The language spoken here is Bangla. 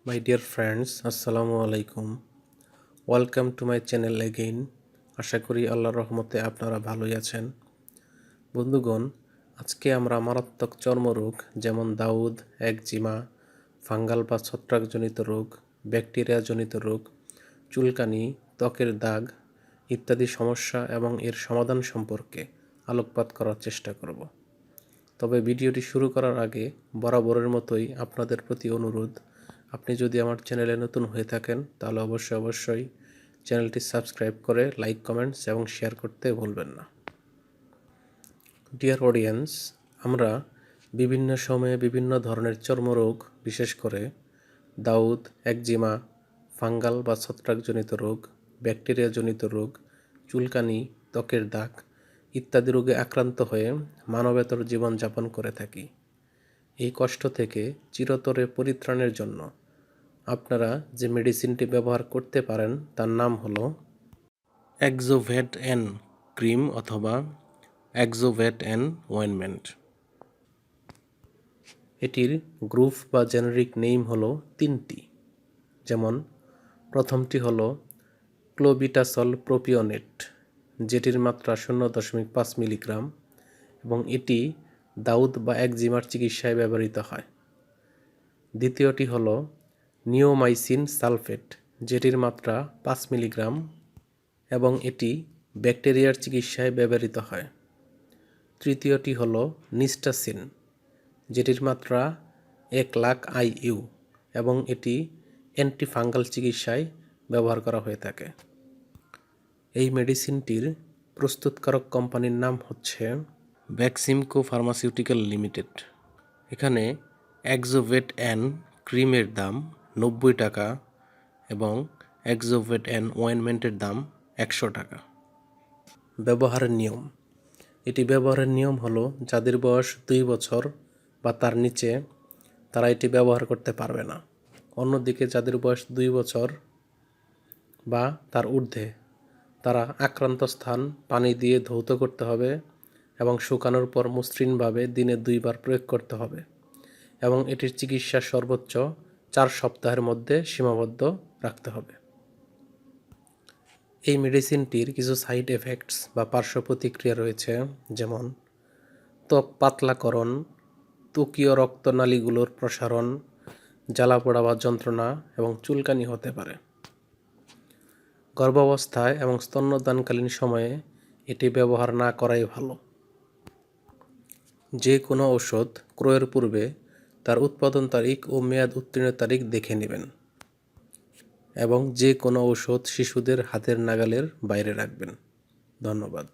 My dear friends, Assalamu alaikum. Welcome to my channel again. আশা করি আল্লাহর রহমতে আপনারা ভালোই আছেন। বন্ধুগণ, আজকে আমরা মারাত্মক চর্মরোগ যেমন দাউদ, একজিমা, ফাঙ্গাল বা ছত্রাকজনিত রোগ, ব্যাকটেরিয়াজনিত রোগ, চুলকানি, ত্বকের দাগ ইত্যাদি সমস্যা এবং এর সমাধান সম্পর্কে আলোকপাত করার চেষ্টা করব। তবে ভিডিওটি শুরু করার আগে বরাবরের মতোই আপনাদের প্রতি অনুরোধ, আপনি যদি আমার চ্যানেলে নতুন হয়ে থাকেন তাহলে অবশ্যই চ্যানেলটি সাবস্ক্রাইব করে লাইক, কমেন্টস এবং শেয়ার করতে ভুলবেন না। ডিয়ার অডিয়েন্স, আমরা বিভিন্ন সময়ে বিভিন্ন ধরনের চর্মরোগ, বিশেষ করে দাউদ, একজিমা, ফাঙ্গাল বা ছত্রাকজনিত রোগ, ব্যাকটেরিয়াজনিত রোগ, চুলকানি, ত্বকের দাগ ইত্যাদি রোগে আক্রান্ত হয়ে মানবেতর জীবনযাপন করে থাকি। এই কষ্ট থেকে চিরতরে পরিত্রাণের জন্য আপনারা যে মেডিসিনটি ব্যবহার করতে পারেন তার নাম হলো এক্সোভেট এন ক্রিম অথবা এক্সোভেট এন অয়েনমেন্ট। এটির গ্রুপ বা জেনেরিক নেম হলো তিনটি, যেমন প্রথমটি হলো ক্লোবিটাসল প্রোপিওনেট, যেটির মাত্রা 0.5 মিলিগ্রাম এবং এটি দাউদ বা একজিমার চিকিৎসায় ব্যবহৃত হয়। দ্বিতীয়টি হলো নিওমাইসিন সালফেট, যেটির মাত্রা 5 মিলিগ্রাম এবং এটি ব্যাকটেরিয়ার চিকিৎসায় ব্যবহৃত হয়। তৃতীয়টি হলো নিস্টাসিন, যেটির মাত্রা 1,00,000 IU এবং এটি অ্যান্টিফাঙ্গাল চিকিৎসায় ব্যবহার করা হয়ে থাকে। এই মেডিসিনটির প্রস্তুতকারক কোম্পানির নাম হচ্ছে ভ্যাক্সিমকো ফার্মাসিউটিক্যাল লিমিটেড। এখানে এক্সোভেট এন ক্রিমের দাম 90 টাকা এবং এক্সোভেট এন অয়েনমেন্টের দাম 100 টাকা। ব্যবহারের নিয়ম: এটি ব্যবহারের নিয়ম হলো যাদের বয়স 2 বছর বা তার নিচে তারা এটি ব্যবহার করতে পারবে না। অন্যদিকে যাদের বয়স 2 বছর বা তার ঊর্ধ্বে তারা আক্রান্ত স্থান পানি দিয়ে ধৌত করতে হবে এবং শুকানোর পর মসৃণভাবে দিনে 2 বার প্রয়োগ করতে হবে এবং এটির চিকিৎসা সর্বোচ্চ 4 সপ্তাহের মধ্যে সীমাবদ্ধ রাখতে হবে। এই মেডিসিনটির কিছু সাইড এফেক্টস বা পার্শ্ব প্রতিক্রিয়া রয়েছে, যেমন ত্বক পাতলাকরণ, ত্বকীয় রক্তনালীগুলোর প্রসারণ, জ্বালাপোড়া বা যন্ত্রণা এবং চুলকানি হতে পারে। গর্ভাবস্থায় এবং স্তন্যদানকালীন সময়ে এটি ব্যবহার না করাই ভালো। যে কোনো ঔষধ ক্রয়ের পূর্বে তার উৎপাদন তারিখ ও মেয়াদ উত্তীর্ণের তারিখ দেখে নেবেন এবং যে কোনো ঔষধ শিশুদের হাতের নাগালের বাইরে রাখবেন। ধন্যবাদ।